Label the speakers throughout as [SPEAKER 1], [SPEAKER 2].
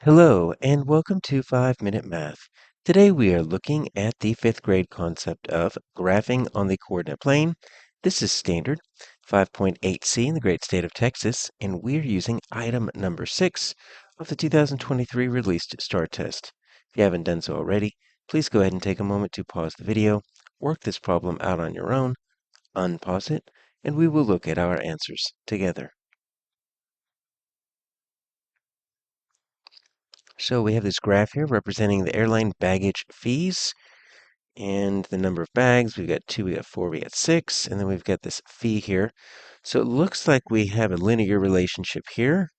[SPEAKER 1] Hello, and welcome to 5 Minute Math. Today we are looking at the fifth grade concept of graphing on the coordinate plane. This is standard 5.8c in the great state of Texas, and we're using item number 6 of the 2023 released STAAR test. If you haven't done so already, please go ahead and take a moment to pause the video, work this problem out on your own, unpause it, and we will look at our answers together. So we have this graph here representing the airline baggage fees and the number of bags. We've got 2, we got 4, we got 6, and then we've got this fee here. So it looks like we have a linear relationship here.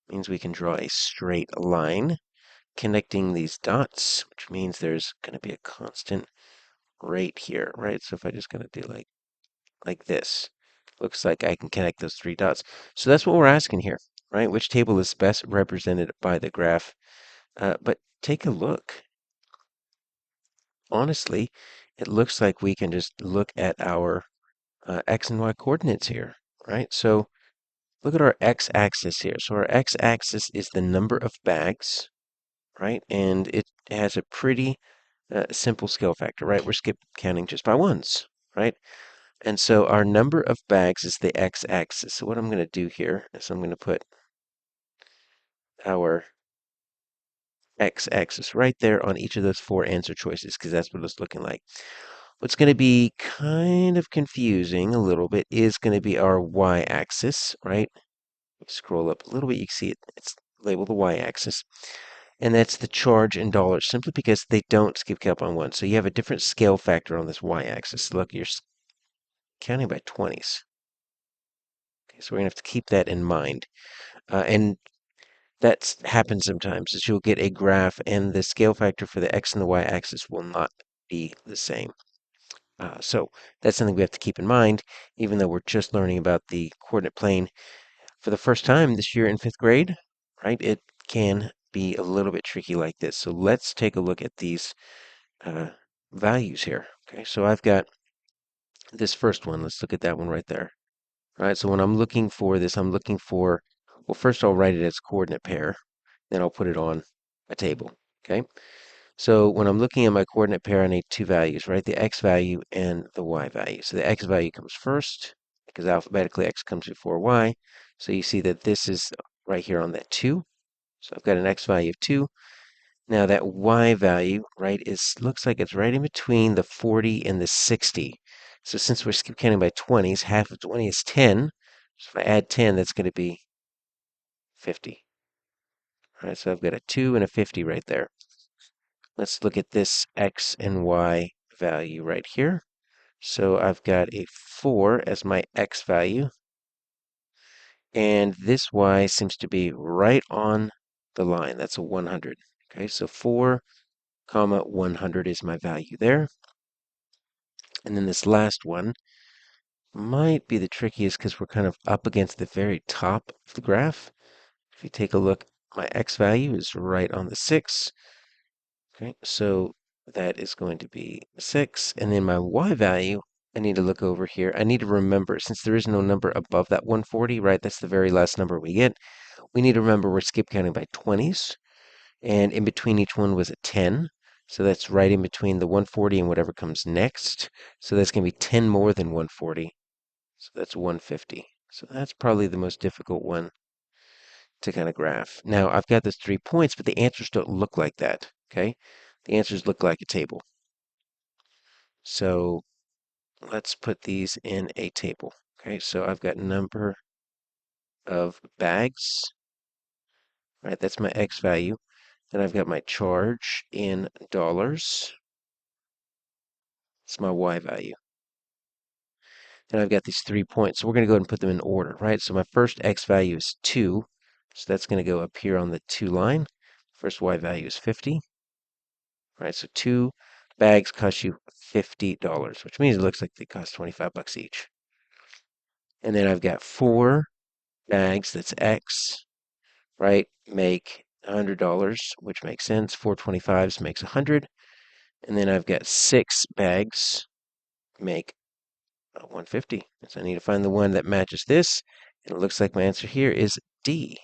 [SPEAKER 1] Means we can draw a straight line connecting these dots, which means there's going to be a constant rate here, right? So if I just going to do like this, looks like I can connect those three dots. So that's what we're asking here, right? Which table is best represented by the graph? But take a look. Honestly, it looks like we can just look at our x and y coordinates here, right? So look at our x-axis here. So our x-axis is the number of bags, right? And it has a pretty simple scale factor, right? We're skip counting just by ones, right? And so our number of bags is the x-axis. So what I'm going to do here is I'm going to put our x-axis right there on each of those four answer choices because that's what it's looking like. What's going to be kind of confusing a little bit is going to be our y-axis, right? Scroll up a little bit, you can see it's labeled the y-axis. And that's the charge in dollars, simply because they don't skip count on one. So you have a different scale factor on this y-axis. Look, you're counting by 20s. Okay, so we're going to have to keep that in mind. And that happens sometimes, is you'll get a graph and the scale factor for the x and the y-axis will not be the same. So that's something we have to keep in mind, even though we're just learning about the coordinate plane for the first time this year in fifth grade, right? It can be a little bit tricky like this. So let's take a look at these values here. Okay, so I've got this first one. Let's look at that one right there. All right, so when I'm looking for this, I'm looking for, well, first I'll write it as coordinate pair, then I'll put it on a table. Okay, so when I'm looking at my coordinate pair, I need two values, right? The x value and the y value. So the x value comes first, because alphabetically x comes before y. So you see that this is right here on that 2. So I've got an x value of 2. Now that y value, right, looks like it's right in between the 40 and the 60. So since we're skip counting by 20s, half of 20 is 10. So if I add 10, that's going to be 50. All right, so I've got a 2 and a 50 right there. Let's look at this x and y value right here. So I've got a 4 as my x value, and this y seems to be right on the line. That's a 100. Okay, so 4 comma 100 is my value there. And then this last one might be the trickiest because we're kind of up against the very top of the graph. If you take a look, my x value is right on the 6. Okay, so that is going to be 6. And then my y value, I need to look over here. I need to remember, since there is no number above that 140, right? That's the very last number we get. We need to remember we're skip counting by 20s. And in between each one was a 10. So that's right in between the 140 and whatever comes next. So that's going to be 10 more than 140. So that's 150. So that's probably the most difficult one to kind of graph. Now, I've got this 3 points, but the answers don't look like that, okay? The answers look like a table. So let's put these in a table. Okay, so I've got number of bags, right? That's my x value. Then I've got my charge in dollars. It's my y value. Then I've got these 3 points. So we're going to go ahead and put them in order, right? So my first x value is 2. So that's going to go up here on the 2 line. First y value is 50. Right, so 2 bags cost you $50, which means it looks like they cost 25 bucks each. And then I've got 4 bags, that's X, right, make $100, which makes sense. 4 25s makes 100. And then I've got 6 bags, make 150. So I need to find the one that matches this. And it looks like my answer here is D.